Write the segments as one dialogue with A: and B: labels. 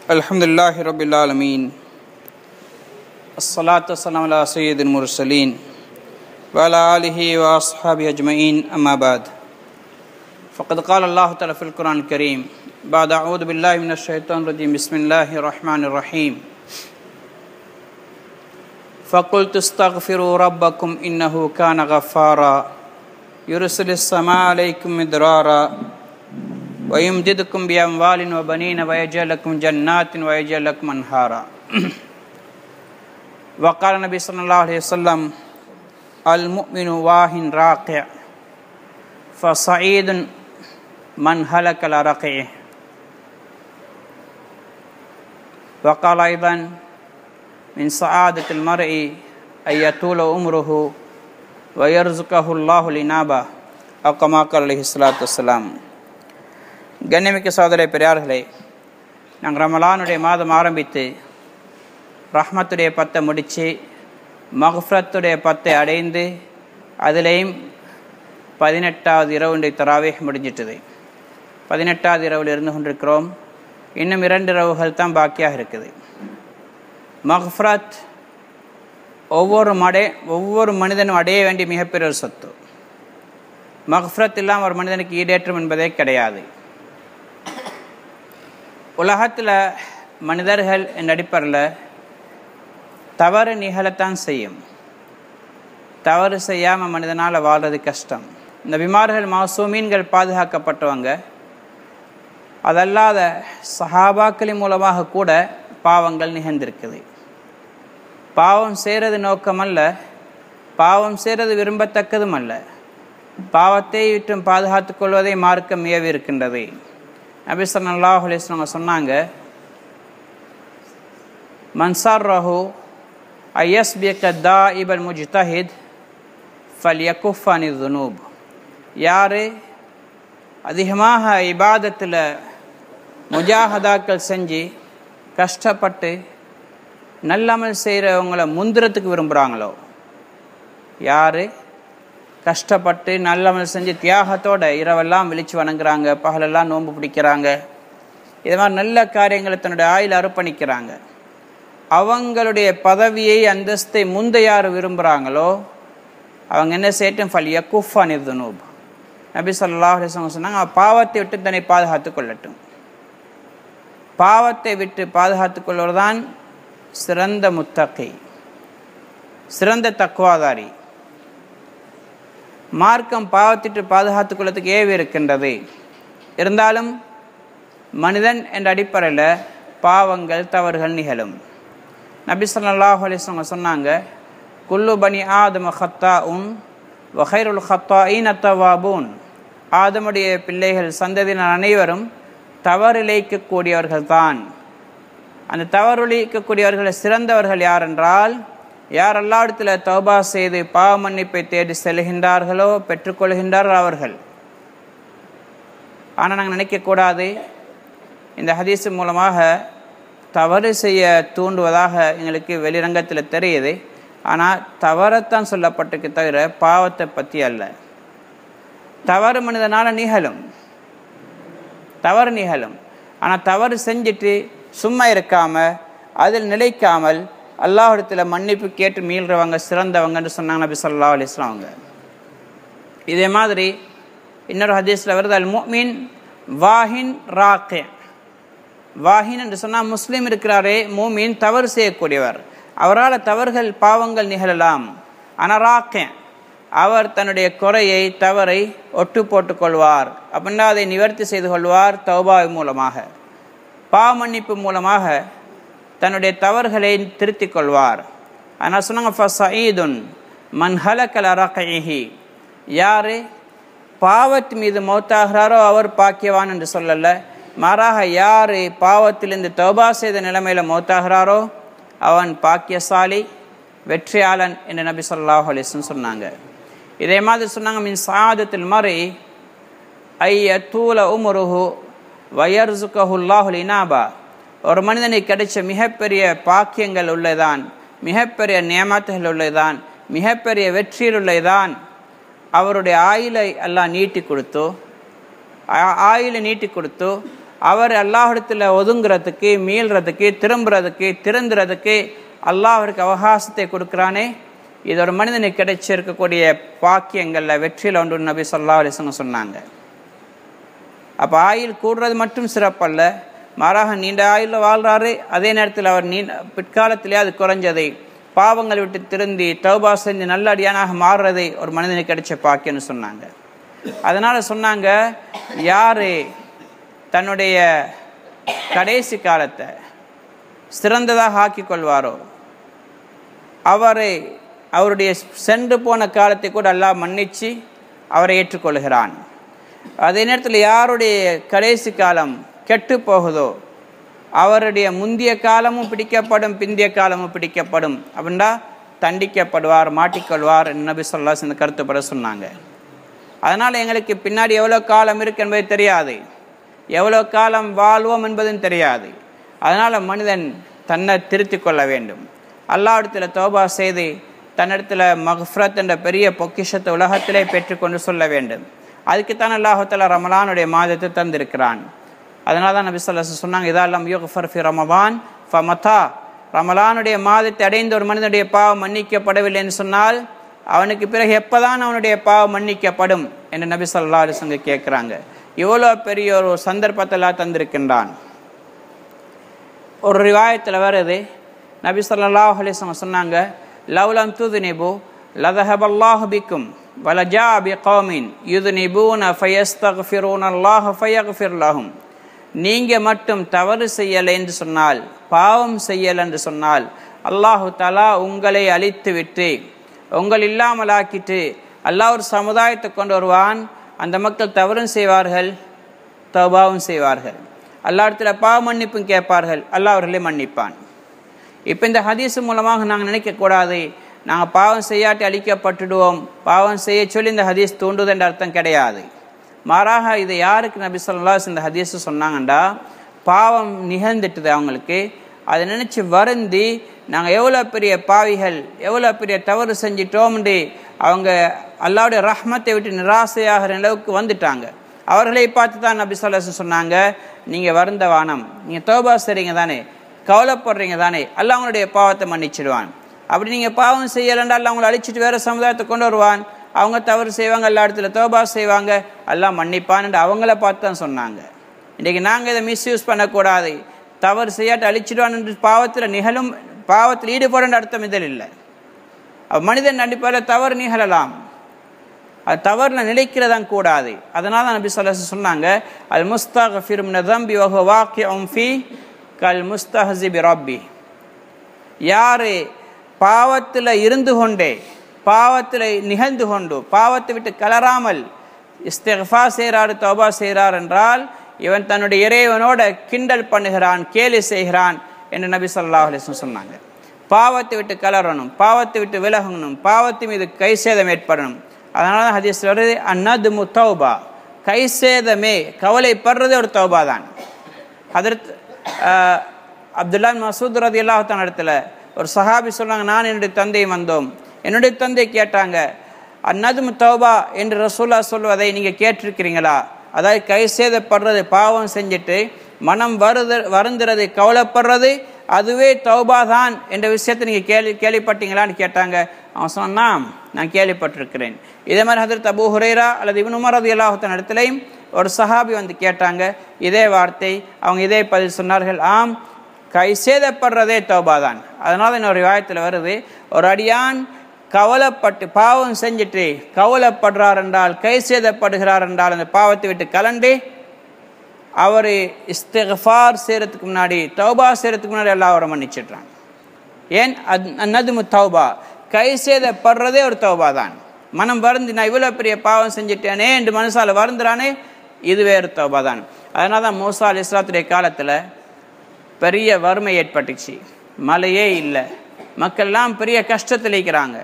A: Alhamdulillahi Rabbil Alameen. As-salatu was-salamu ala Sayyidil Mursaleen wa ala alihi wa ashabihi ajma'in amma ba'd. Faqad qala Allah ta'ala fil Qur'an al-Kareem ba'da a'udhu billahi minash shaitanir rajim bismillahir rahmanir rahim. Faqultu astaghfiru rabbakum innahu kana ghaffara yursilis samaa alaykum midrara وَيُمْدِدْكُمْ بِأَمْوَالٍ وَبَنِينَ وَيَجْعَلْ لَكُمْ جَنَّاتٍ وَيَجْعَلْ لَكُمْ أَنْهَارًا وقال النبي صلى الله عليه وسلم المؤمن واهن راقع فصعيد من هلك على رقعه وقال أيضا من سعادة المرء أن يطول عمره ويرزقه الله الإنابة أو كما قال عليه الصلاة والسلام. கண்ணியமிக்க சகோதர பெரியார்களே, நாங்கள் ரமலானுடைய மாதம் ஆரம்பித்து ரஹ்மத்துடைய 10 முடித்து மக்ஃபிரத்துடைய 10 அடைந்து அதிலேயும் 18வது இரவுடைய தராவீஹ் முடிஞ்சிட்டது. 18வது இரவில் இருந்து கொண்டிருக்கிறோம். இன்னும் 2 இரவுகள் தான் பாக்கியாக இருக்குது. மக்ஃபிரத் ஒவ்வொரு மனிதனும் அடைய வேண்டிய மிகப்பெரிய சொத்து. மக்ஃபிரத் இல்லாமல் ஒரு மனிதனுக்கு ஈடேற்றம் என்பதே கிடையாது. உலகத்தில் மனிதர்கள் என்ற அடிப்படையில் தவறு நிகழத்தான் செய்யும். தவறு செய்யாமல் மனிதனால் வாழ்றது கஷ்டம். இந்த பிமார்கள் மாசூமீன்கள் பாதுகாக்கப்பட்டவங்க. அதல்லாத சஹாபாக்களின் மூலமாக கூட பாவங்கள் நிகழ்ந்திருக்குது. பாவம் செய்கிறது நோக்கமல்ல, பாவம் செய்கிறது விரும்பத்தக்கதும் அல்ல. பாவத்தை விட்டும் பாதுகாத்துக் கொள்வதை மார்க்கம் ஏவி இருக்கின்றது. நபி ஸல்லல்லாஹு அலைஹி வஸல்லம் சொன்னாங்க, மன் ஸர்ரஹு அய்யஸ்பிக தாஇபல் முஜ்தஹித் ஃபல்யகுஃப் அனில் ذுனூப். யார் அதிகமாக இபாதத்தில் முஜாஹதாக்கள் செஞ்சு கஷ்டப்பட்டு நல்லமல் செய்கிறவங்கள முந்திரத்துக்கு விரும்புகிறாங்களோ, யார் கஷ்டப்பட்டு நல்லமல் செஞ்சு தியாகத்தோட இரவெல்லாம் விழிச்சு வணங்குறாங்க, பகலெல்லாம் நோன்பு பிடிக்கிறாங்க, இது மாதிரி நல்ல காரியங்களை தன்னுடைய ஆயுள் அர்ப்பணிக்கிறாங்க, அவங்களுடைய பதவியை அந்தஸ்தை முந்த யார் விரும்புகிறாங்களோ அவங்க என்ன செய்யட்டும், ஃபல்யகுஃப் அனில் ذுனூப். நபி ஸல்லல்லாஹு அலைஹி வஸல்லம் சொன்னாங்க, பாவத்தை விட்டு தன்னை பாதுகாத்து கொள்ளட்டும். பாவத்தை விட்டு பாதுகாத்து கொள்வதுதான் சிறந்த முத்தகி, சிறந்த தக்வாதாரி. மார்க்கம் பாவத்திட்டு பாதுகாத்துக் கொள்ளத்துக்கு ஏவி இருக்கின்றது. இருந்தாலும் மனிதன் என்ற அடிப்படையில் பாவங்கள் தவறுகள் நிகழும். நபி ஸல்லல்லாஹு அலைஹி வஸல்லம் சொன்னாங்க, குல்லு பனி ஆதம ஹத்தாஉன் வ கைருல் ஹத்தாஈன தவாபூன். ஆதமுடைய பிள்ளைகள் சந்ததியினர் அனைவரும் தவறிழைக்கக்கூடியவர்கள் தான். அந்த தவறிழைக்கக்கூடியவர்கள் சிறந்தவர்கள் யார் என்றால், யார் அல்லாஹ்விடத்தில் தௌபா செய்து பாவ மன்னிப்பை தேடி செல்கின்றார்களோ பெற்றுக்கொள்கின்றார்கள் அவர்கள். ஆனால் நாங்கள் நினைக்கக்கூடாது, இந்த ஹதீஸ் மூலமாக தவறு செய்ய தூண்டுவதாக எங்களுக்கு வெளிரங்கத்தில் தெரியுது. ஆனால் தவறத்தான் சொல்லப்பட்டிருக்கு தவிர பாவத்தை பற்றி அல்ல. தவறு மனிதனால் நிகழும், தவறு நிகழும். ஆனால் தவறு செஞ்சுட்டு சும்மா இருக்காமல் அதில் நிலைக்காமல் அல்லாஹ்விடத்தில் மன்னிப்பு கேட்டு மீள்றவங்க சிறந்தவங்கன்னு சொன்னாங்க நபி ஸல்லல்லாஹு அலைஹி வஸல்லம் அவங்க. இதே மாதிரி இன்னொரு ஹதீஸில் வருது, அல் முஃமின் வாஹின் ராக்கி. வாஹின் என்று சொன்னால் முஸ்லீம் இருக்கிறாரே, மூமின் தவறு செய்யக்கூடியவர். அவரால் தவறுகள் பாவங்கள் நிகழலாம். ஆனால் ராக்கி, அவர் தன்னுடைய குறையை தவறை ஒட்டு போட்டுக் கொள்வார். அப்படின்னா அதை நிவர்த்தி செய்து கொள்வார் தௌபா மூலமாக, பாவ மன்னிப்பு மூலமாக தன்னுடைய தவறுகளை திருத்திக் கொள்வார். ஆனால் சொன்னாங்க, ஃபஸஈதுன் மன் ஹலக அலா ரக்இஹி. யார் பாவத்து மீது மௌத்தாகிறாரோ அவர் பாக்கியவான் என்று சொல்லல. மாறாக யார் பாவத்திலிருந்து தௌபா செய்த நிலைமையில் மௌத்தாகிறாரோ அவன் பாக்கியசாலி, வெற்றியாளன் என்று நபி ஸல்லல்லாஹு அலைஹி வஸல்லம் சொன்னாங்க. இதே மாதிரி சொன்னாங்க, மின் ஸஆதத்தில் மர்இ அய்யதூல உம்ருஹு வயர்ஸுகஹு அல்லாஹுல் இனாபா. ஒரு மனிதனுக்கு கிடைச்ச மிகப்பெரிய பாக்கியங்கள் உள்ளதான், மிகப்பெரிய நியமத்துகள் உள்ளதான், மிகப்பெரிய வெற்றியில் உள்ளதான் அவருடைய ஆயுளை அல்லாஹ் நீட்டி கொடுத்து அவர் அல்லாஹ்விடத்தில் ஒதுங்கிறதுக்கு, மீள்றதுக்கு, திருந்துறதுக்கு அல்லாஹ்விற்கு அவகாசத்தை கொடுக்குறானே, இது ஒரு மனிதனுக்கு கிடைச்சிருக்கக்கூடிய பாக்கியங்களில் வெற்றியில் ஒன்று நபி ஸல்லல்லாஹு அலைஹி வஸல்லம் சொன்னாங்க. அப்போ ஆயுள் கூடுறது மட்டும் சிறப்பல்ல, மாறாக நீண்ட ஆயுளில் வாழ்கிறாரு, அதே நேரத்தில் அவர் பிற்காலத்திலே அது குறைஞ்சதை, பாவங்களை விட்டு திருந்தி தௌபா செஞ்சு நல்ல அடியானாக மாறுறதை ஒரு மனிதனுக்கு கிடைச்ச பாக்கியன்னு சொன்னாங்க. அதனால் சொன்னாங்க, யார் தன்னுடைய கடைசி காலத்தை சிறந்ததாக ஆக்கிக் கொள்வாரோ அவருடைய சென்று போன காலத்தை கூட அல்லாஹ் மன்னிச்சு அவரை ஏற்றுக்கொள்கிறான். அதே நேரத்தில் யாருடைய கடைசி காலம் கெட்டு போகுதோ அவருடைய முந்திய காலமும் பிடிக்கப்படும், பிந்திய காலமும் பிடிக்கப்படும். அப்படின்னா தண்டிக்கப்படுவார், மாட்டிக்கொள்வார் நபி ஸல்லல்லாஹு அலைஹி வஸல்லம் கருத்துப்பட சொன்னாங்க. அதனால் எங்களுக்கு பின்னாடி எவ்வளோ காலம் இருக்கு என்பது தெரியாது, எவ்வளோ காலம் வாழ்வோம் என்பதும் தெரியாது. அதனால் மனிதன் தன்னை திருத்தி கொள்ள வேண்டும். அல்லாஹ்விடத்தில் தௌபா செய்து தன்னிடத்தில் மக்ஃபிரத் என்ற பெரிய பொக்கிஷத்தை உலகத்திலே பெற்றுக்கொண்டு சொல்ல வேண்டும். அதுக்குத்தான் அல்லாஹ் தஆலா ரமலானுடைய மாதத்தை தந்திருக்கிறான். அதனால தான் நபி ஸல்லல்லாஹு அலைஹி வஸல்லம் சொன்னாங்க, இதா லம் யுக்ஃபர் ஃபி ரமலான் ஃபமதா, ரமலானுடைய மாதத்தை அடைந்த ஒரு மனிதனுடைய பாவம் மன்னிக்கப்படவில்லை என்று சொன்னால் அவனுக்கு பிறகு எப்போதான் அவனுடைய பாவம் மன்னிக்கப்படும் என்று நபி ஸல்லல்லாஹு அலைஹி வஸல்லம் கேட்குறாங்க. இவ்வளோ பெரிய ஒரு சந்தர்ப்பத்தெல்லாம் தந்திருக்கின்றான். ஒரு ரிவாயத்தில் வருது, நபி ஸல்லல்லாஹு அலைஹி வஸல்லம் சொன்னாங்க, லவ்லம் துதுனிபு லதஹபல்லாஹு பிக்கும் வலஜா பிகௌமின் யுதுனிபூன ஃபயஸ்தக்ஃபிரூனல்லாஹ ஃபயக்ஃபிர் லஹும். நீங்கள் மட்டும் தவறு செய்யலை என்று சொன்னால், பாவம் செய்யலை என்று சொன்னால், அல்லாஹு தஆலா உங்களை அழித்து விட்டு உங்கள் இல்லாமலாக்கிட்டு அல்லாஹ் ஒரு சமுதாயத்தை கொண்டு வருவான். அந்த மக்கள் தவறும் செய்வார்கள், தௌபாவும் செய்வார்கள், அல்லாஹ்விடத்தில் பாவ மன்னிப்பும் கேட்பார்கள், அல்லாஹ் அவர்களே மன்னிப்பான். இப்போ இந்த ஹதீஸ் மூலமாக நாங்கள் நினைக்கக்கூடாது நாங்கள் பாவம் செய்யாட்டி அழிக்கப்பட்டுடுவோம், பாவம் செய்ய சொல்லி இந்த ஹதீஸ் தூண்டுது என்ற அர்த்தம் கிடையாது. மாறாக இதை யாருக்கு நபி ஸல்லல்லாஹு அலைஹி வஸல்லம் இந்த ஹதீஸ் சொன்னாங்கண்டா, பாவம் நிகழ்ந்துட்டுது அவங்களுக்கு, அதை நினச்சி வருந்தி நாங்கள் எவ்வளோ பெரிய பாவிகள், எவ்வளோ பெரிய தவறு செஞ்சிட்டோம்னு அவங்க அல்லாஹ்வுடைய ரஹ்மத்தை விட்டு நிராசையாகிற அளவுக்கு வந்துட்டாங்க. அவர்களை பார்த்து தான் நபி ஸல்லல்லாஹு அலைஹி வஸல்லம் சொன்னாங்க, நீங்கள் வருந்த வானம், நீங்கள் தௌபா செய்கிறீங்க தானே, கவலைப்படுறீங்க தானே, அல்லாஹ் அவங்களுடைய பாவத்தை மன்னிச்சிடுவான். அப்படி நீங்கள் பாவம் செய்யலைண்டா அல்லாஹ் அவங்களை அழிச்சிட்டு வேறு சமுதாயத்தை கொண்டு வருவான். அவங்க தவறு செய்வாங்க, எல்லா இடத்துல தௌபா செய்வாங்க, அல்லாஹ் மன்னிப்பான்னு அவங்கள பார்த்து தான் சொன்னாங்க. இன்றைக்கி நாங்கள் இதை மிஸ்யூஸ் பண்ணக்கூடாது, தவறு செய்யாட்டு அழிச்சிடுவான் என்று பாவத்தில் ஈடுபடுன்ற அர்த்தம் இதில் இல்லை. மனிதன் கண்டிப்பாக தவறு நிகழலாம், அது தவறில் நிலைக்கிறதான் கூடாது. அதனால தான் நபி ஸல்லல்லாஹு அலைஹி வஸல்லம் சொன்னாங்க, அல் முஸ்தக்ஃபிரு மின ஸம்பி வ ஹுவ வாக்கிஉன் ஃபீ கல் முஸ்தஹ்ஸி பி ரப்பி. யார் பாவத்தில் இருந்து கொண்டே, பாவத்தில் நிகழ்ந்து கொண்டு, பாவத்தை விட்டு கலராமல் இஸ்திக்ஃபார் செய்கிறார், தௌபா செய்கிறார் என்றால் இவன் தன்னுடைய இறைவனோட கிண்டல் பண்ணுகிறான், கேலி செய்கிறான் என்று நபி ஸல்லல்லாஹு அலைஹி வஸல்லம் சொன்னாங்க. பாவத்தை விட்டு கலரணும், பாவத்தை விட்டு விலகணும், பாவத்து மீது கை சேதம் ஏற்படணும். அதனால தான் ஹதீஸ் வருது, அந்நதுமு தௌபா, கை சேதமே கவலைப்படுறதே ஒரு தௌபா தான். ஹதரத் அப்துல்லா மசூத் ரலியல்லாஹு தஆலா இடத்துல ஒரு சஹாபி சொன்னாங்க, நான் என்னுடைய தந்தையை வந்தோம், என்னுடைய தந்தை கேட்டாங்க, அந்நதுமு தௌபா என்று ரசூலுல்லாஹ் சொல்வதை நீங்கள் கேட்டிருக்கிறீங்களா? அதாவது கை சேதப்படுறது, பாவம் செஞ்சுட்டு மனம் வருந்துறது, கவலைப்படுறது, அதுவே தௌபா தான் என்ற விஷயத்தை நீங்கள் கேள்விப்பட்டீங்களான்னு கேட்டாங்க. அவன் சொன்னான், நான் கேள்விப்பட்டிருக்கிறேன். இதே மாதிரி ஹதரத் அபூ ஹுரைரா அல்லது இப்னு உமர் ரலியல்லாஹு தஆலா இடத்துலையும் ஒரு சஹாபி வந்து கேட்டாங்க இதே வார்த்தை, அவங்க இதே பதில் சொன்னார்கள், ஆம் கை சேதப்படுறதே தௌபா தான். அதனால இன்னொரு ரிவாயத்தில் வருது, ஒரு அடியான் கவலைப்பட்டு பாவம் செஞ்சுட்டு கவலைப்படுறார் என்றால், கை சேதப்படுகிறார் என்றால், அந்த பாவத்தை விட்டு கலண்டு அவர் இஸ்திக்ஃபார் செய்கிறதுக்கு முன்னாடி, தௌபா செய்கிறதுக்கு முன்னாடி எல்லாம் அவரை மன்னிச்சிட்றான். ஏன்? அந்நதுமு தௌபா, கை சேதப்படுறதே ஒரு தௌபா தான். மனம் வருந்தி நான் இவ்வளோ பெரிய பாவம் செஞ்சுட்டேனே என்று மனசால் வருந்துறானே, இது வேறு தௌபா தான். அதனால தான் மூசா அலைஹிஸ்ஸலாத்துடைய காலத்தில் பெரிய வறுமை ஏற்பட்டுச்சு, மழையே இல்லை, மக்கள்லாம் பெரிய கஷ்டத்தில் இருக்கிறாங்க,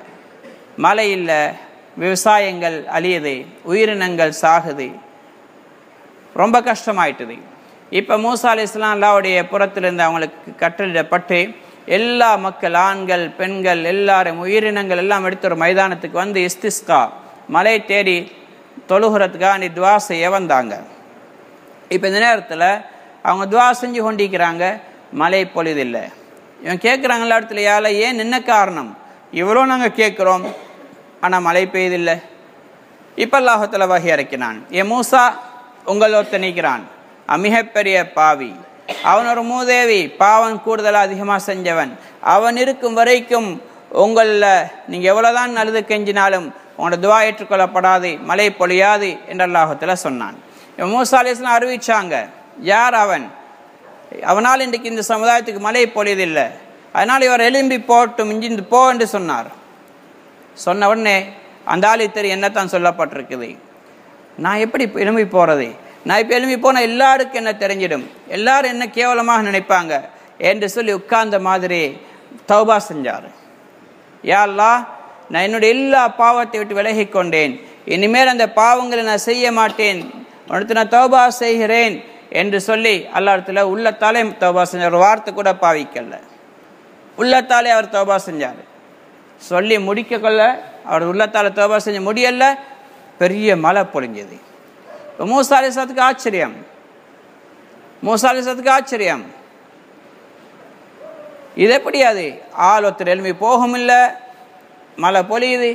A: மழை இல்லை, விவசாயங்கள் அழியுது, உயிரினங்கள் சாகுது, ரொம்ப கஷ்டமாயிட்டுது. இப்போ மூசா அலைஹிஸ்ஸலாம் அல்லாஹ்வுடைய புறத்திலிருந்து அவங்களுக்கு கட்டளிடப்பட்டு எல்லா மக்கள், ஆண்கள் பெண்கள் எல்லாரும், உயிரினங்கள் எல்லாம் எடுத்து ஒரு மைதானத்துக்கு வந்து இஸ்திஸ்கா, மழை தேடி தொழுகிறதுக்காக துவா செய்ய வந்தாங்க. இப்போ இந்த நேரத்தில் அவங்க துவா செஞ்சு கொண்டிருக்கிறாங்க, மழை பொழுதில்லை. இவன் கேட்குறாங்க எல்லா இடத்துல, யால ஏன் என்ன காரணம், இவ்வளோ நாங்கள் கேட்குறோம் ஆனால் மழை பெய்யுதில்லை. இப்போ அல்லாஹுத்தாலா வஹி இறக்கினான், ஏ மூசா உங்களோத்த நீக்கிறான், மிகப்பெரிய பாவி, அவன் ஒரு மூதேவி, பாவம் கூடுதலாக அதிகமாக செஞ்சவன், அவன் இருக்கும் வரைக்கும் உங்களில் நீங்கள் எவ்வளோதான் அழுது கெஞ்சினாலும் உங்களோட துவா ஏற்றுக்கொள்ளப்படாது, மழை பொழியாது என்று அல்லாஹுத்தாலா சொன்னான். மூசா அலைஹிஸ்ஸலாம் அறிவிச்சாங்க, யார் அவன், அவனால் இன்றைக்கு இந்த சமுதாயத்துக்கு மழை பொழியதில்லை, அதனால் இவர் எழும்பி போட்டும் இஞ்சிந்து போ என்று சொன்னார். சொன்ன உடனே அந்த ஆளு தெரியும் என்னத்தான் சொல்லப்பட்டிருக்குது, நான் எப்படி எழும்பி போகிறது, நான் இப்போ எழும்பி போனால் எல்லாருக்கும் என்ன தெரிஞ்சிடும், எல்லாரும் என்ன கேவலமாக நினைப்பாங்க என்று சொல்லி உட்கார்ந்த மாதிரி தௌபா செஞ்சார். யா அல்லாஹ், நான் என்னுடைய எல்லா பாவத்தை விட்டு விலகி கொண்டேன், இனிமேல் அந்த பாவங்களை நான் செய்ய மாட்டேன், உனக்கு நான் தௌபா செய்கிறேன் என்று சொல்லி அல்லாஹ்விடத்துல உள்ளத்தாலே தௌபா செஞ்சார். ஒரு வார்த்தை கூட பாவிக்கல, உள்ளத்தாலே அவர் தௌபா செஞ்சார். சொல்லி முடிக்க கொள்ள அவர் உள்ளத்தால தௌபா செஞ்ச முடியல, பெரிய மழை பொழிஞ்சது. மூசா அலைஹிஸ்ஸலாத்துக்கு ஆச்சரியம், மூசா அலைஹிஸ்ஸலாத்துக்கு ஆச்சரியம், இது எப்படி, அது ஆள் ஒருத்தர் எழுப்பி போகும் இல்லை, மழை பொழியுது.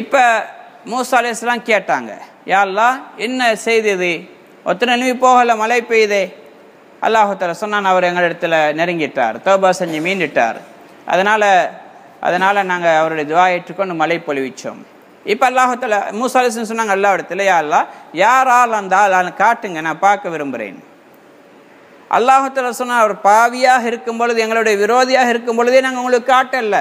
A: இப்போ மூசா அலைஹிஸ்ஸலாம் கேட்டாங்க, யா அல்லாஹ் என்ன செய்தது, ஒருத்தர் எழுப்பி போகலை, மழை பெய்யுதே. அல்லாஹுத்தாலா சொன்னான், அவர் எங்களிடத்துல நெருங்கிட்டார், தௌபா செஞ்சு மீண்டுட்டார், அதனால் நாங்கள் அவருடைய துவா ஏற்றுக்கொண்டு மழை பொழிவிச்சோம். இப்போ அல்லாஹுத்தாலா மூசா அலைஹிஸ்ஸலாம் சொன்னாங்க அல்லாஹ் இடத்துல, யா அல்லாஹ் யாரால் அந்த ஆள் காட்டுங்க, நான் பார்க்க விரும்புகிறேன். அல்லாஹுத்தாலா சொன்னால், அவர் பாவியாக இருக்கும் பொழுது, எங்களுடைய விரோதியாக இருக்கும் பொழுதே நாங்கள் உங்களுக்கு காட்டல,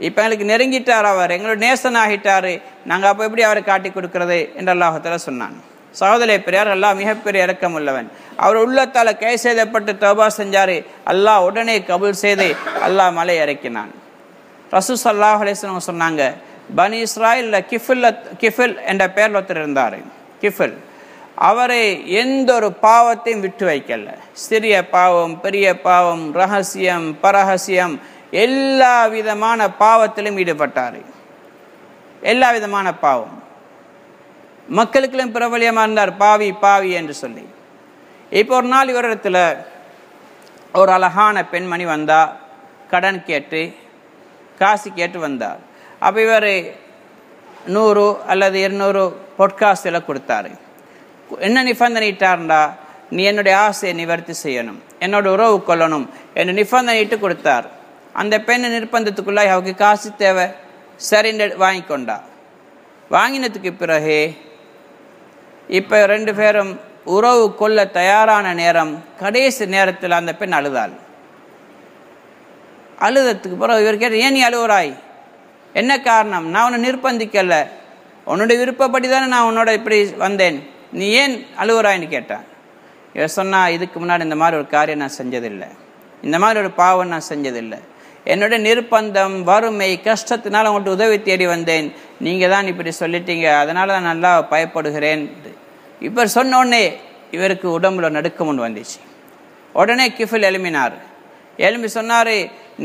A: இப்போ எங்களுக்கு நெருங்கிட்டார், அவர் எங்களுடைய நேசன் ஆகிட்டார், நாங்கள் அப்போ எப்படி அவரை காட்டி கொடுக்கறது என்று அல்லாஹுத்தாலா சொன்னான். சகோதரே பெரியார், அல்லாஹ் மிகப்பெரிய இரக்கம் உள்ளவன். அவர் உள்ளத்தால் கை செய்தப்பட்டு தௌபா செஞ்சார், அல்லாஹ் உடனே கபூல் செய்து அல்லாஹ் மலை இறக்கினான். ரசூல் ஸல்லல்லாஹு அலைஹி வஸல்லம் சொன்னாங்க, பனி இஸ்ராயில் கிஃபில் என்ற பெயரில் ஒருத்தர் இருந்தார். கிஃபில் அவரை எந்த ஒரு பாவத்தையும் விட்டு வைக்கல, சிறிய பாவம் பெரிய பாவம் ரகசியம் பரகசியம் எல்லா விதமான பாவத்திலும் ஈடுபட்டார். எல்லா விதமான பாவம் மக்களுக்கெல்லாம் பிரபலியமாக இருந்தார், பாவி பாவி என்று சொல்லி. இப்போ ஒரு நாள் இவரிடத்துல ஒரு அழகான பெண்மணி வந்தா, கடன் கேட்டு காசு கேட்டு வந்தார். அப்போ இவர் 100 அல்லது 200 பொற்காசுல கொடுத்தாரு. என்ன நிபந்தனையிட்டார்டா, நீ என்னுடைய ஆசையை நிவர்த்தி செய்யணும், என்னோட உறவு கொள்ளணும் என்று நிபந்தனையிட்டு கொடுத்தார். அந்த பெண்ணு நிர்பந்தத்துக்குள்ளாய் அவருக்கு காசு தேவை, சரின்னு வாங்கி கொண்டா. வாங்கினதுக்கு பிறகு இப்போ 2 பேரும் உறவு கொள்ள தயாரான நேரம், கடைசி நேரத்தில் அந்த பெண் அழுதாள். அழுதத்துக்கு பிறகு இவர் கேட்டு, ஏன் நீ அழுவுறாய், என்ன காரணம், நான் உன்னை நிர்பந்திக்கல, உன்னுடைய விருப்பப்படி தானே நான் உன்னோட இப்படி வந்தேன், நீ ஏன் அழுவுறாயின்னு கேட்டான். இவர் சொன்னா, இதுக்கு முன்னாடி இந்த மாதிரி ஒரு காரியம் நான் செஞ்சதில்லை, இந்த மாதிரி ஒரு பாவம் நான் செஞ்சதில்லை, என்னுடைய நிர்பந்தம் வறுமை கஷ்டத்தினால் உங்கள்கிட்ட உதவி தேடி வந்தேன், நீங்கள் தான் இப்படி சொல்லிட்டீங்க, அதனால தான் நல்லா பயப்படுகிறேன். இப்போ சொன்ன உடனே இவருக்கு உடம்புல நடுக்கம் ஒன்று வந்துச்சு. உடனே கிஃபில் எழுப்பினார். எழுப்பி சொன்னார்,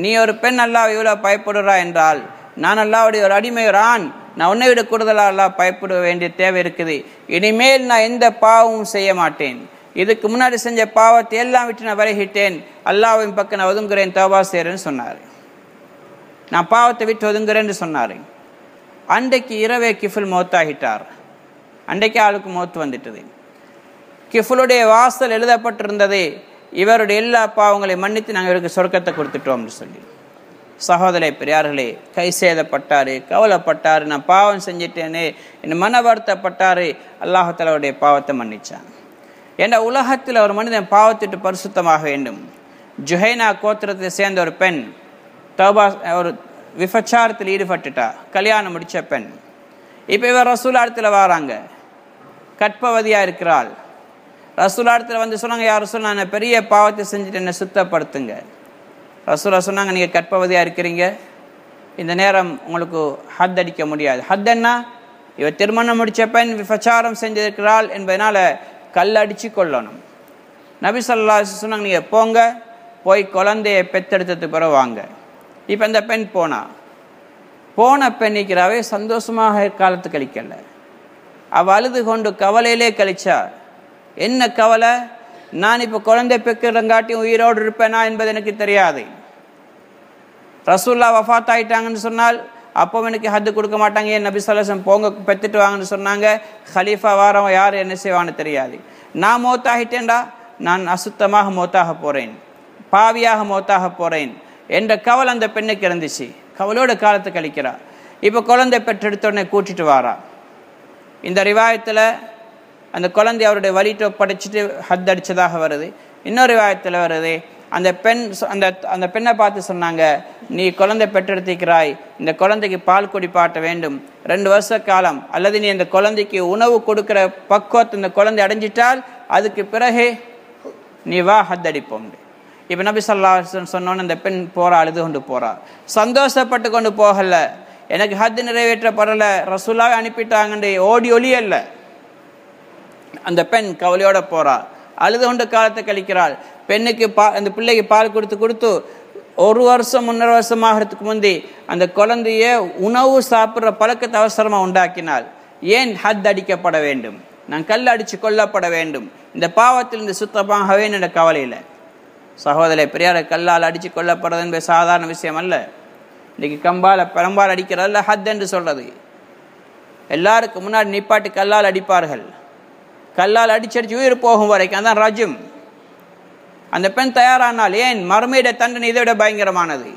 A: நீ ஒரு பெண் அல்லாஹ் இவ்வளோ பயப்படுறா என்றால், நான் அல்லாஹ்வுடைய ஒரு அடிமை, ஒரு ஆண், நான் உன்னை விட கூடுதலாக அல்லாஹ் பயப்பட வேண்டிய தேவை இருக்குது. இனிமேல் நான் எந்த பாவமும் செய்ய மாட்டேன், இதுக்கு முன்னாடி செஞ்ச பாவத்தை எல்லாம் விட்டு நான் விலகிட்டேன், அல்லாஹ்வின் பக்கம் நான் ஒதுங்குறேன், தௌபா செய்கிறேன்னு சொன்னார். நான் பாவத்தை விட்டு ஒதுங்குறேன்னு சொன்னார். அன்றைக்கு இரவே கிஃபில் மௌத்தாகிட்டார். அன்றைக்கு ஆளுக்கு மௌத்து வந்துட்டது. கிஃபிலுடைய வாசல் எழுதப்பட்டிருந்தது, இவருடைய எல்லா பாவங்களையும் மன்னித்து நாங்கள் இவருக்கு சொர்க்கத்தை கொடுத்துட்டோம்னு சொல்லி. சகோதர பெரியார்களே, கை சேதப்பட்டார், கவலைப்பட்டார், நான் பாவம் செஞ்சிட்டேனே என்ன மன வருத்தப்பட்டார். அல்லாஹ் தஆலாவுடைய பாவத்தை மன்னிச்சான். என்ற உலகத்தில் ஒரு மனிதன் பாவத்திட்டு பரிசுத்தமாக வேண்டும். ஜுஹைனா கோத்திரத்தை சேர்ந்த ஒரு பெண் தௌபா, ஒரு விபச்சாரத்தில் ஈடுபட்டுட்டா, கல்யாணம் முடித்த பெண். இப்போ இவர் ரசூலாடத்தில் வராங்க, கற்பவதியாக இருக்கிறாள். ரசூலாடத்தில் வந்து சொன்னாங்க, யார் ரசூல், நான் பெரிய பாவத்தை செஞ்சுட்டு என்னை சுத்தப்படுத்துங்க. ரசூலா சொன்னாங்க, நீங்கள் கற்பவதியாக இருக்கிறீங்க, இந்த நேரம் உங்களுக்கு ஹத் அடிக்க முடியாது. ஹத் என்ன, இவர் திருமணம் முடித்த பெண் விபச்சாரம் செஞ்சிருக்கிறாள் என்பதனால கல்லடிச்சு கொள்ளணும். நபி ஸல்லல்லாஹு அலைஹி வஸல்லம் சொன்னாங்க, நீங்கள் போங்க, போய் குழந்தையை பெத்தெடுத்ததுக்கு பிறகு வாங்க. இப்போ இந்த பெண் போன பெண்ணிக்கிறாவே சந்தோஷமாக காலத்து கழிக்கல, அவள் அழுது கொண்டு கவலையிலே கழிச்சா. என்ன கவலை, நான் இப்போ குழந்தை பெக்கிறங்காட்டியும் உயிரோடு இருப்பேனா என்பது எனக்கு தெரியாது. ரசூல்லா வஃபாத் ஆயிட்டாங்கன்னு சொன்னால் அப்போ எனக்கு ஹத்து கொடுக்க மாட்டாங்க. ஏன் நபி ஸல்லல்லாஹு அலைஹி வஸல்லம் போங்க பெற்றுட்டு வாங்கன்னு சொன்னாங்க. ஹலீஃபா வாரம் யார் என்ன செய்வான்னு தெரியாது. நான் மௌத்தாகிட்டேன்டா, நான் அசுத்தமாக மௌத்தாக போகிறேன், பாவியாக மௌத்தாக போகிறேன் என்ற கவலை அந்த பெண்ணுக்கு இருந்துச்சு. கவலோட காலத்தை கழிக்கிறா. இப்போ குழந்தை பெற்றெடுத்தோடனே கூட்டிட்டு வாரா. இந்த ரிவாயத்தில் அந்த குழந்தை அவருடைய வலிட்டு ஒப்படைச்சிட்டு ஹத் அடித்ததாக வருது. இன்னொரு ரிவாயத்தில் வருது, அந்த பெண் அந்த பெண்ணை பார்த்து சொன்னாங்க, நீ குழந்தை பெற்றெடுத்திக்கிறாய், இந்த குழந்தைக்கு பால் குடிப்பாட்ட வேண்டும் 2 வருஷ காலம், அல்லது நீ இந்த குழந்தைக்கு உணவு கொடுக்குற பக்குவத்தை இந்த குழந்தை அடைஞ்சிட்டால் அதுக்கு பிறகு நீ வா ஹத் அடிப்போம். இப்போ நபி ஸல்லல்லாஹு அலைஹி வஸல்லம் சொன்னோன்னு அந்த பெண் போறா, அழுது கொண்டு போறா. சந்தோஷப்பட்டு கொண்டு போகல, எனக்கு ஹத் நிறைவேற்றப்படல, ரசூலாவை அனுப்பிட்டாங்கன்னு ஓடி ஒளியல்ல. அந்த பெண் கவலையோட போறா, அழுது கொண்டு காலத்தை கழிக்கிறாள். பெண்ணுக்கு அந்த பிள்ளைக்கு பால் கொடுத்து 1 வருஷம் 1.5 வருஷமாகிறதுக்கு முந்தி அந்த குழந்தைய உணவு சாப்பிட்ற பழக்கத்தை அவசரமாக உண்டாக்கினாள். ஏன் ஹத் அடிக்கப்பட வேண்டும், நான் கல் அடித்து கொல்லப்பட வேண்டும், இந்த பாவத்தில் இந்த சுத்தமாகவே என்ற கவலையில். சகோதரரை பெரியார கல்லால் அடித்து கொல்லப்படுறது என்பது சாதாரண விஷயம் அல்ல. இன்றைக்கி பெரும்பால் அடிக்கிறதில்ல ஹத் என்று சொல்கிறது. எல்லாருக்கும் முன்னாடி நிப்பாட்டி கல்லால் அடிப்பார்கள். கல்லால் அடிச்சடிச்சு உயிர் போகும் வரைக்கும் அதான் ரஜம். அந்த பெண் தயாரானால், ஏன் மறுமையிட தண்டனை இதை விட பயங்கரமானது.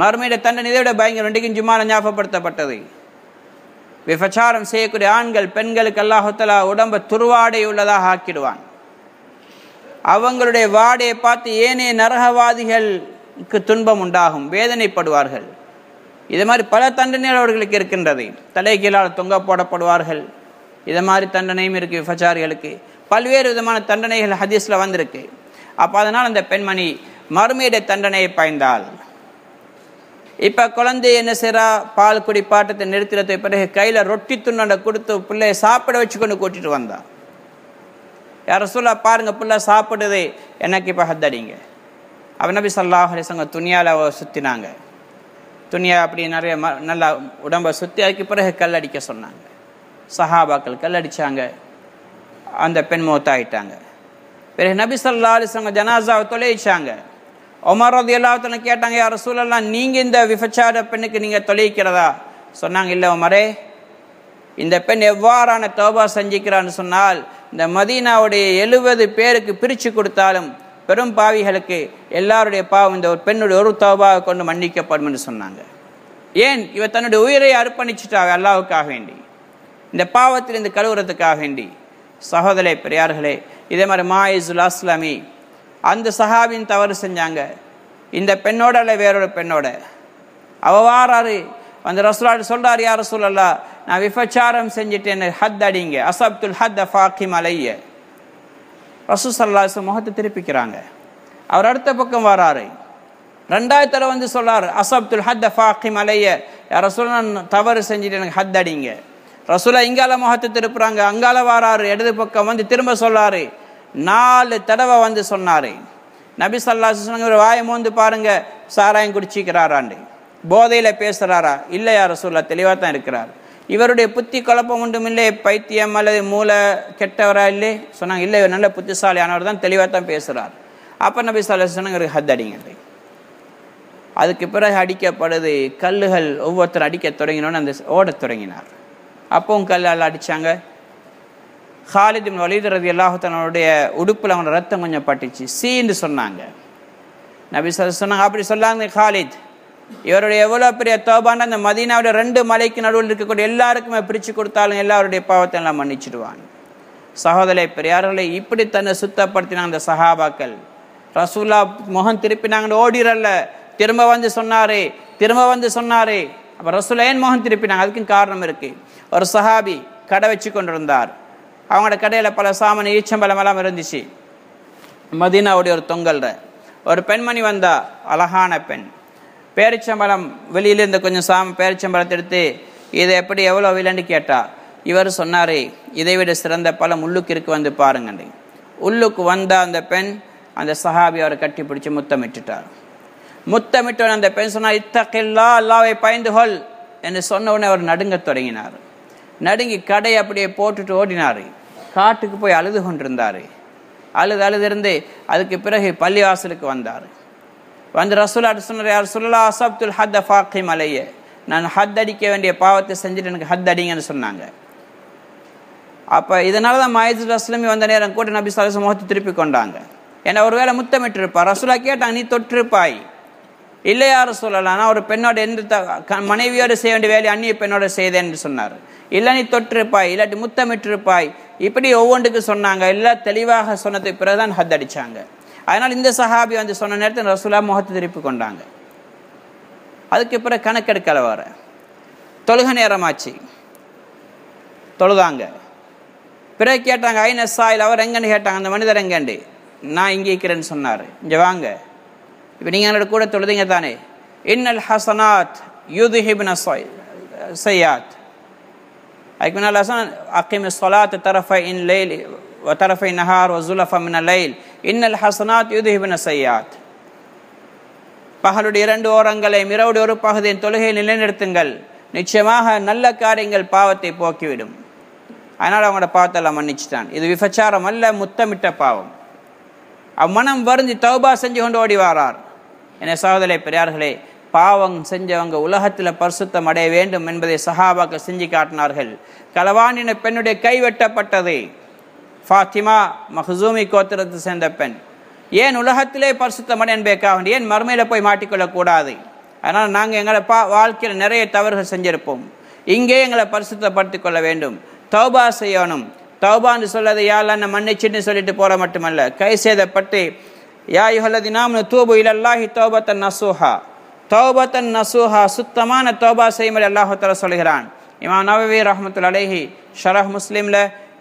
A: மறுமையிட தண்டனை இதை விட பயங்கரம். இன்றைக்கும் ஜும்மால ஞாபகப்படுத்தப்பட்டது. விபச்சாரம் செய்யக்கூடிய ஆண்கள் பெண்களுக்கு அல்லாஹ் தஆலா உடம்பை துர்வாடை உள்ளதாக ஆக்கிடுவான். அவங்களுடைய வாடையை பார்த்து ஏனைய நரகவாதிகளுக்கு துன்பம் உண்டாகும், வேதனைப்படுவார்கள். இது மாதிரி பல தண்டனைகள் அவர்களுக்கு இருக்கின்றது. தலைகீழால் தொங்க போடப்படுவார்கள். இது மாதிரி தண்டனையும் இருக்குது விபச்சாரிகளுக்கு. பல்வேறு விதமான தண்டனைகள் ஹதீஸில் வந்திருக்கு. அப்போ அதனால் அந்த பெண்மணி மறுமையிட தண்டனையை பயந்தாள். இப்போ குழந்தை என்ன செய்கிறா, பால் குடிப்பாட்டத்தை நிறுத்தினதை பிறகு கையில் ரொட்டி துண்டை கொடுத்து பிள்ளையை சாப்பிட வச்சு கொண்டு கூட்டிட்டு வந்தா. யார் சொல்ல பாருங்க, பிள்ளை சாப்பிடுது, எனக்கு இப்போ ஹத் அடிங்க. அவன் நபி ஸல்லல்லாஹு அலைஹி வஸல்லம் துணியால் சுற்றினாங்க. துணியா அப்படி நிறைய நல்லா உடம்பை சுற்றி அதுக்கு பிறகு கல் அடிக்க சொன்னாங்க. சஹாபாக்கள் கல் அடித்தாங்க. அந்த பெண் மௌத்தாயிட்டாங்க. பிறகு நபி ஸல்லல்லாஹு அலைஹி வஸல்லம் ஜனாசாவை தொலைச்சாங்க. உமர் ரலியல்லாஹு அன்ஹு கேட்டாங்க, யா ரசூலல்லாஹ், நீங்கள் இந்த விபச்சார பெண்ணுக்கு நீங்கள் தொலைக்கிறதா? சொன்னாங்க, இல்லை உமரே, இந்த பெண் எவ்வாறான தௌபா செஞ்சிக்கிறான்னு சொன்னால் இந்த மதீனாவுடைய 70 பேருக்கு பிரித்து கொடுத்தாலும் பெரும் பாவிகளுக்கு எல்லாருடைய பாவம் இந்த ஒரு பெண்ணுடைய ஒரு தௌபாவை கொண்டு மன்னிக்கப்படும் என்று சொன்னாங்க. ஏன்? இவ தன்னுடைய உயிரை அர்ப்பணிச்சுட்டாங்க அல்லாஹ்வுக்காக வேண்டி, இந்த பாவத்தில் இந்த கழுவுறதுக்காக வேண்டி. சகோதரே பெரியார்களே, இதே மாதிரி மாயிசுல் அஸ்லமி அந்த சஹாபின் தவறு செஞ்சாங்க. இந்த பெண்ணோட அல்ல வேறொரு பெண்ணோட அவவாறாரு அந்த ரசூலுல்லாஹ் சொல்றாரு, யா ரசூலல்லாஹ், நான் விபச்சாரம் செஞ்சுட்டேன், ஹத் அடிங்க, அஸப்துல் ஹத் ஃபாகிம் அலைய. ரசூல் ஸல்லல்லாஹு அலைஹி வஸல்லம் முகத்தை திருப்பிக்கிறாங்க. அவர் அடுத்த பக்கம் வராரு, 2வது தடவை வந்து சொல்றாரு, அஸப்துல் ஹத் ஃபாகிம் அலைய, யா ரசூலல்லாஹ், நான் தவறு செஞ்சுட்டேன், எனக்கு ஹத் அடிங்க. ரசூலுல்லாஹ் இங்கால முகத்தை திருப்புறாங்க, அங்கால வராரு, இடது பக்கம் வந்து திரும்ப சொல்றாரு. 4 தடவை வந்து சொன்னாரு. நபி ஸல்லல்லாஹு அலைஹி வஸல்லம் ஒரு வாயை மோந்து பாருங்க, சாராயம் குடிச்சிக்கிறாராண்டு, போதையில் பேசுகிறாரா? இல்லை யா ரசூலுல்லாஹ், தெளிவாக தான் இருக்கிறார். இவருடைய புத்தி குழப்பம் ஒன்றும் இல்லை, பைத்தியம் அல்லது மூளை கெட்டவரா இல்லை? சொன்னாங்க, இல்லை, இவர் நல்ல புத்திசாலியானவர் தான், தெளிவாக தான் பேசுகிறார். அப்போ நபி ஸல்லல்லாஹு அலைஹி வஸல்லம் இவருக்கு ஹத் அடிங்க. அதுக்கு பிறகு அடிக்கப்படுது. கல்லுகள் ஒவ்வொருத்தரும் அடிக்க தொடங்கினோன்னு அந்த ஓடத் தொடங்கினார். அப்பவும் கல்லால் அடித்தாங்க. ஹாலித் இப்னு வலீத் ரலியல்லாஹு தஆலாவுடைய உடுப்பில் அவனோட ரத்தம் கொஞ்சம் பட்டுச்சு, சீன்னு சொன்னாங்க. நபி ஸல்லல்லாஹு அலைஹி வஸல்லம் சொன்னாங்க, அப்படி சொல்லாங்க ஹாலித், இவருடைய எவ்வளோ பெரிய தௌபான அந்த மதீனாவுடைய 2 மலைக்கு நடுவில் இருக்கக்கூடிய எல்லாருக்குமே பிரித்து கொடுத்தாலும் எல்லாருடைய பாவத்தை எல்லாம் மன்னிச்சிடுவாங்க. சகோதரே பெரியார்களே, இப்படி தன்னை சுத்தப்படுத்தினாங்க அந்த சஹாபாக்கள். ரசூலா முகம் திருப்பினாங்கன்னு ஓடிரல்ல, திரும்ப வந்து சொன்னாரே. அப்போ ரசூலா ஏன் முகம் திருப்பினாங்க? அதுக்கும் காரணம் இருக்கு. ஒரு சஹாபி கடை வச்சு கொண்டிருந்தார். அவங்களோட கடையில் பல சாமான் ஈச்சம்பழம் எல்லாம் இருந்துச்சு. மதீனாவுடைய ஒரு தொங்கல்ற ஒரு பெண்மணி வந்தா, அழகான பெண். பேரிச்சம்பழம் வெளியிலேருந்து கொஞ்சம் பேரிச்சம்பழத்தை எடுத்து இதை எப்படி எவ்வளோ விலைன்னு கேட்டா. இவர் சொன்னார், இதை விட சிறந்த பழம் உள்ளுக்கு இருக்கு, வந்து பாருங்க. உள்ளுக்கு வந்த அந்த பெண் அந்த சஹாபி அவரை கட்டி பிடிச்சி முத்தமிட்டுட்டார். முத்தமிட்டோன்னு அந்த பெண் சொன்னார், இத்தகில்லா, அல்லாஹ்வை பயந்துகொள் என்று சொன்ன உடனே அவர் நடுங்க தொடங்கினார். நடுங்கி கடையை அப்படியே போட்டுட்டு ஓடினார். காட்டுக்கு போய் அழுது கொண்டிருந்தார். அழுதிருந்து அதுக்கு பிறகு பள்ளிவாசலுக்கு வந்தார். வந்து ரசூலுல்லாஹி சொன்னார், யார் ரசூலுல்லாஹ் அஸப்துல் ஹத்த ஃபாகிம் அலைய, நான் ஹத் அடிக்க வேண்டிய பாவத்தை செஞ்சுட்டு எனக்கு ஹத் அடிங்கன்னு சொன்னாங்க. அப்போ இதனால தான் மாயிதுல் அஸ்லமி வந்த நேரம் கூட நபி ஸல்லல்லாஹு அலைஹி வஸல்லம் முகத்தை திருப்பி கொண்டாங்க. ஏன்னா ஒருவேளை முத்தமிட்டிருப்பார். ரசூலா கேட்டாங்க, நீ தொற்றிருப்பாய் இல்லையா ரசூலல்லாஹ், நான் ஒரு பெண்ணோட எந்த மனைவியோடு செய்ய வேண்டிய வேலையை அந்நிய பெண்ணோட செய்தேன்னு சொன்னார். இல்லை நீ தொற்றிருப்பாய், இல்லாட்டி முத்தமிட்டிருப்பாய், இப்படி ஒவ்வொன்றுக்கு சொன்னாங்க. எல்லாம் தெளிவாக சொன்னதுக்கு பிறகுதான் ஹத் அடித்தாங்க. அதனால் இந்த சஹாபி வந்து சொன்ன நேரத்தில் ரசூலா முகத்தை திருப்பி கொண்டாங்க. அதுக்கு பிறகு கணக்கெடுக்கல வர தொழுக நேரமாச்சு, தொழுதாங்க. பிறகு கேட்டாங்க, ஐன சாயில், அவர் எங்கன்னு கேட்டாங்க. அந்த மனிதர் எங்கண்டு, நான் இங்கே இருக்கிறேன்னு சொன்னார். இங்கே வாங்க, இப்போ நீங்கள் என்னோட கூட தொழுதிங்க தானே. இன்னல் ஹசனாத் யுதுஹிப்ன ஸய்யாத், அதுக்கு முன்னால் ஹசன் அகிமி ஸலாத் தரஃபை இன் லைல் வ தரஃபை நஹார் வ ஸுலஃப மினல் லைல் இன்னல் ஹசனாத் யுதுஹிப்ன ஸய்யாத். பகலுடைய 2 ஓரங்களையும் இரவுடைய ஒரு பகுதியின் தொழுகையை நிலைநிறுத்துங்கள், நிச்சயமாக நல்ல காரியங்கள் பாவத்தை போக்கிவிடும். அதனால் அவங்களோட பாவத்தெல்லாம் மன்னிச்சுட்டான். இது விபச்சாரம் அல்ல, முத்தமிட்ட பாவம். அம்மனம் வருந்தி தௌபா செஞ்சு கொண்டு ஓடி வாரார். என சகோதரே பெரியார்களே, பாவம் செஞ்சவங்க உலகத்தில் பரிசுத்தம் அடைய வேண்டும் என்பதை சஹாபாக்கள் செஞ்சு காட்டினார்கள். களவானின பெண்ணுடைய கை வெட்டப்பட்டது. ஃபாத்திமா மஹ்சூமி கோத்திரத்தை சேர்ந்த பெண். ஏன் உலகத்திலே பரிசுத்தம் அடைய என்பதற்காக, ஏன் மறுமையில் போய் மாட்டிக்கொள்ளக்கூடாது? அதனால் நாங்கள் எங்களை வாழ்க்கையில் நிறைய தவறுகள் செஞ்சிருப்போம். இங்கே எங்களை பரிசுத்தப்படுத்திக் கொள்ள வேண்டும், தௌபா செய்யணும். தௌபான்னு சொல்லது யாழ்ல மன்னிச்சுன்னு சொல்லிட்டு போற மட்டுமல்ல, கை சேதப்பட்டு யா அய்யுஹல்லதீன ஆமனூ தூபு இலல்லாஹி தௌபத்தன் நஸூஹா, தௌபத்தன் நஸூஹா, சுத்தமான தௌபா செய்யும்படி அல்லாஹ் தஆலா சொல்கிறான். இமாம் நவவி ரஹ்மத்துல்லாஹி அலைஹி ஷரஹ் முஸ்லிம்ல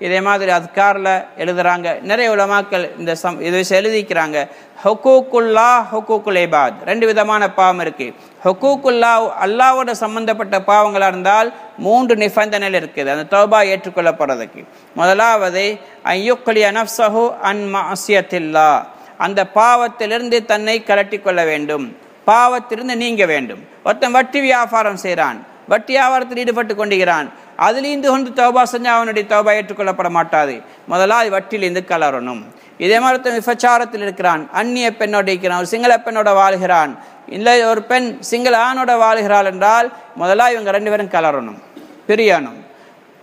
A: இதே மாதிரி அத்கார்ல எழுதுறாங்க. நிறைய உலமாக்கள் இந்த இது எழுதிக்கிறாங்க. ஹுக்கூக்குல்லா ஹுக்கூக்குல் இபாத், 2 விதமான பாவம் இருக்கு. ஹுக்கூக்குல்லா அல்லாவோட சம்பந்தப்பட்ட பாவங்களாக இருந்தால் 3 நிபந்தனைகள் இருக்குது அந்த தௌபா ஏற்றுக்கொள்ளப்படுறதுக்கு. முதலாவது ஐயுக்லிய நஃப்ஸஹு அன் மஅசியத்தில்லா, அந்த பாவத்திலிருந்து தன்னை கலட்டி கொள்ள வேண்டும், பாவத்திலிருந்து நீங்க வேண்டும். ஒருத்தன் வட்டி வியாபாரம் செய்கிறான், வட்டி வியாபாரத்தில் ஈடுபட்டு கொண்டிருக்கிறான், அதிலிருந்து கொண்டு தௌபா செஞ்சால் அவனுடைய தௌபா ஏற்றுக்கொள்ளப்பட மாட்டாது. முதலாவது வட்டிலிருந்து கலரணும். இதே மாதிரி விபச்சாரத்தில் இருக்கிறான், அந்நிய பெண்ணோடு இருக்கிறான், ஒரு சிங்கள பெண்ணோட வாழ்கிறான், இல்லை ஒரு பெண் சிங்கள ஆணோட வாழ்கிறாள் என்றால் முதலாக இவங்க 2 பேரும் கலரணும், பிரியணும்,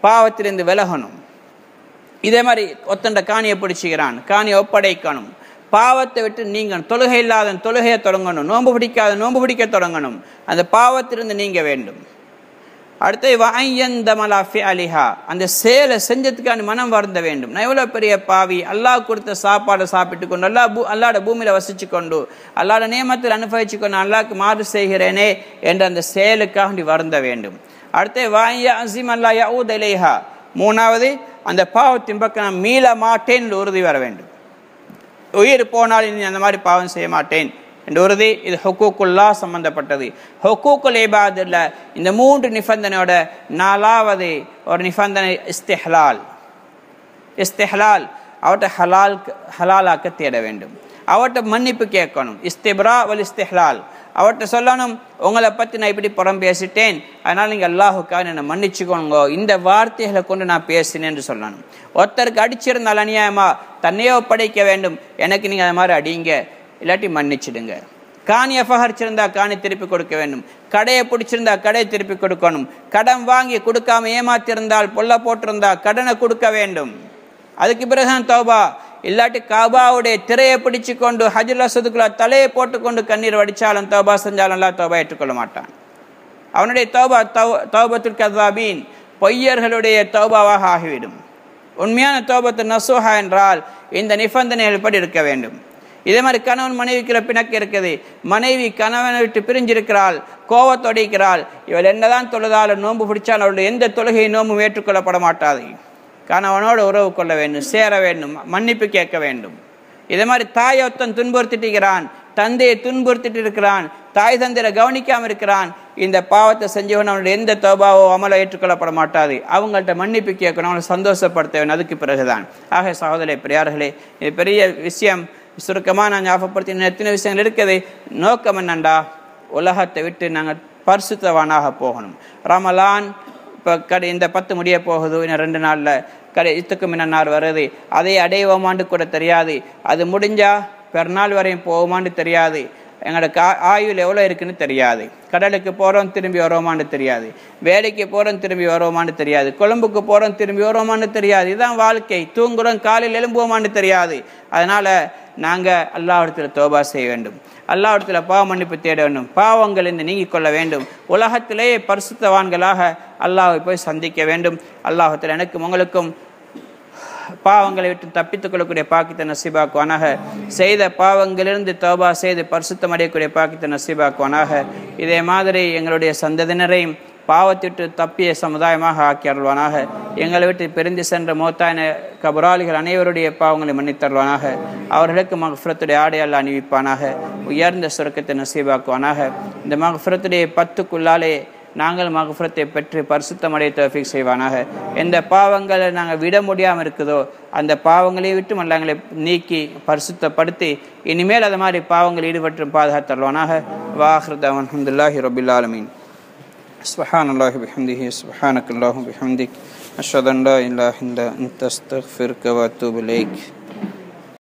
A: பாவத்திலிருந்து விலகணும். இதே மாதிரி ஒத்தண்ட காணியை பிடிச்சிக்கிறான், காணியை ஒப்படைக்கணும், பாவத்தை விட்டு நீங்கணும். தொழுகை இல்லாத தொழுகையை தொடங்கணும், நோன்பு பிடிக்காத நோன்பு பிடிக்க தொடங்கணும், அந்த பாவத்திலிருந்து நீங்க வேண்டும். அடுத்து வஅய்யந்தமலாஃபி அலிஹா, அந்த செயலை செஞ்சதுக்கான மனம் வருந்த வேண்டும். நான் எவ்வளோ பெரிய பாவி, அல்லாஹ் கொடுத்த சாப்பாடை சாப்பிட்டு கொண்டு அல்லாட பூமியில் வசிச்சு கொண்டு அல்லாட நியமத்தில் அனுபவிச்சு கொண்டு அல்லாஹ்க்கு மாறு செய்கிறேனே என்ற அந்த செயலுக்காக வருந்த வேண்டும். அடுத்து வஅய்யஸிம் அல்லா யஊத இலைஹா, 3வது அந்த பாவத்தின் பக்கம் நான் மீள மாட்டேன் என்று உறுதி வர வேண்டும். உயிர் போனால் இனி அந்த மாதிரி பாவம் செய்ய மாட்டேன் என்று உறுதி. இது ஹுக்கூக்குல்லா சம்பந்தப்பட்டது. ஹுக்கூக்குல் இபாதுல்ல இந்த 3 நிபந்தனையோட 4வது ஒரு நிபந்தனை இஸ்திஹ்லால். இஸ்திஹ்லால் அவட்ட ஹலாலாக்க தேட வேண்டும், அவட்ட மன்னிப்பு கேட்கணும். இஸ்திப்ரா வல் இஸ்திஹ்லால், அவட்ட சொல்லணும், உங்களை பற்றி நான் இப்படி புறம் பேசிட்டேன், அதனால் நீங்கள் அல்லாஹுக்காக என்னை மன்னிச்சுக்கோங்க, இந்த வார்த்தைகளை கொண்டு நான் பேசினேன் என்று சொல்லணும். ஒருத்தருக்கு அடிச்சிருந்தால் அநியாயமா தன்னையோ படைக்க வேண்டும், எனக்கு நீங்கள் அது மாதிரி அடிங்க, இல்லாட்டி மன்னிச்சிடுங்க. காணி அபகரிச்சிருந்தா காணி திருப்பி கொடுக்க வேண்டும், கடையை பிடிச்சிருந்தா கடையை திருப்பி கொடுக்கணும், கடன் வாங்கி கொடுக்காம ஏமாத்திருந்தால் பொல்ல போட்டிருந்தா கடனை கொடுக்க வேண்டும். அதுக்கு பிறகுதான் தௌபா. இல்லாட்டி காபாவுடைய திரையை பிடிச்சு கொண்டு ஹஜ்ருல் அஸ்வதுக்குள்ள தலையை போட்டுக்கொண்டு கண்ணீர் வடிச்சாலும் தௌபா செஞ்சாலும் அல்லாஹ் தௌபா ஏற்றுக்கொள்ள மாட்டான். அவனுடைய தௌபா தௌபத்துல் கஸாபீன், பொய்யர்களுடைய தௌபாவாக ஆகிவிடும். உண்மையான தௌபத்து நஸூஹா என்றால் இந்த நிபந்தனைகள் படி இருக்க வேண்டும். இதே மாதிரி கணவன் மனைவிக்கு பிணக்கு இருக்குது, மனைவி கணவனை விட்டு பிரிஞ்சிருக்கிறாள், கோவத்தோடு இருக்கிறாள், இவள் என்னதான் தொழுதாலும் நோன்பு பிடிச்சால் அவளுடைய எந்த தொழுகை நோன்பும் ஏற்றுக்கொள்ளப்பட மாட்டாது. கணவனோடு உறவு கொள்ள வேண்டும், சேர வேண்டும், மன்னிப்பு கேட்க வேண்டும். இதே மாதிரி தாயை ஒருத்தன் துன்புறுத்திட்டிருக்கிறான், தந்தையை துன்புறுத்திட்டு இருக்கிறான், தாய் தந்தையை கவனிக்காமல் இருக்கிறான், இந்த பாவத்தை செஞ்சவன் அவனுடைய எந்த தௌபாவோ அமலோ ஏற்றுக்கொள்ளப்பட மாட்டாது. அவங்கள்ட்ட மன்னிப்பு கேட்கணும், அவனை சந்தோஷப்படுத்த வேண்டும். அதுக்கு பிறகுதான். ஆக சகோதரே பெரியார்களே, இது பெரிய விஷயம். சுருக்கமாக நான் ஞாபகப்படுத்தி எத்தனை விஷயங்கள் இருக்குது. நோக்கம் என்னண்டா, உலகத்தை விட்டு நாங்கள் பரிசுத்தவானாக போகணும். ரமலான் இப்போ இந்த 10 முடிய போகுது, இன்னும் 2 நாளில் இத்துக்கு மின்னார் வருது, அதை அடைவோமான்னு கூட தெரியாது. அது முடிஞ்சா பெருநாள் வரையும் போவோமான்னு தெரியாது. எங்களுக்கு ஆயுள் எவ்வளோ இருக்குன்னு தெரியாது. கடலுக்கு போகிறோம் திரும்பி வரோமான்னு தெரியாது. வேலைக்கு போகிறோம் திரும்பி வரோமான்னு தெரியாது. கொழும்புக்கு போகிறோம் திரும்பி வரோமான்னு தெரியாது. இதுதான் வாழ்க்கை. தூங்குறோம் காலையில் எழும்புவோமான்னு தெரியாது. அதனால் நாங்கள் அல்லாஹ்விடத்தில் தௌபா செய்ய வேண்டும். அல்லாஹ்விடத்தில் பாவ மன்னிப்பு தேட வேண்டும். பாவங்கள் இந்த நீங்கிக் கொள்ள வேண்டும். உலகத்திலேயே பரிசுத்தவான்களாக அல்லாஹ்வை போய் சந்திக்க வேண்டும். அல்லாஹ்விடத்தில் எனக்கும் உங்களுக்கும் பாவங்களை விட்டு தப்பித்துக் கொள்ளக்கூடிய பாக்கியத்தை நசீபாக்குவானாக. செய்த பாவங்களிலிருந்து தௌபா செய்து பரிசுத்தம் அடையக்கூடிய பாக்கியத்தை நசீபாக்குவானாக. இதே மாதிரி எங்களுடைய சந்ததியினரையும் பாவத்திட்டு தப்பிய சமுதாயமாக ஆக்கி அருள்வானாக. எங்களை விட்டு பிரிந்து சென்ற மௌத்தான கபராளிகள் அனைவருடைய பாவங்களை மன்னித்தருள்வானாக. அவர்களுக்கு மகஃபிரத்துடைய ஆடையால் அணிவிப்பானாக. உயர்ந்த சுரக்கத்தை நசீபாக்குவானாக. இந்த மகஃபிரத்துடைய 10க்குள்ளாலே நாங்கள் மகஃபிரத்தை பெற்று பரிசுத்தமடைய தௌஃபீக் செய்வானாக. எந்த பாவங்களை நாங்கள் விட முடியாமல் இருக்குதோ அந்த பாவங்களை விட்டு மல்லங்களை நீக்கி பரிசுத்தப்படுத்தி இனிமேல் அது மாதிரி பாவங்கள் ஈடுபட்டு பாதுகாத்தருள்வானாக. வாஹிர் தஅவானா அல்ஹம்துலில்லாஹி ரப்பில் ஆலமீன். சுப்ஹானல்லாஹி பிஹம்திஹி சுப்ஹானக்கல்லாஹு பிஹம்திக் அஷ்ஹது அன் லா இலாஹா இல்லா அன்த அஸ்தக்ஃபிருக வ அத்தூபு இலைக்.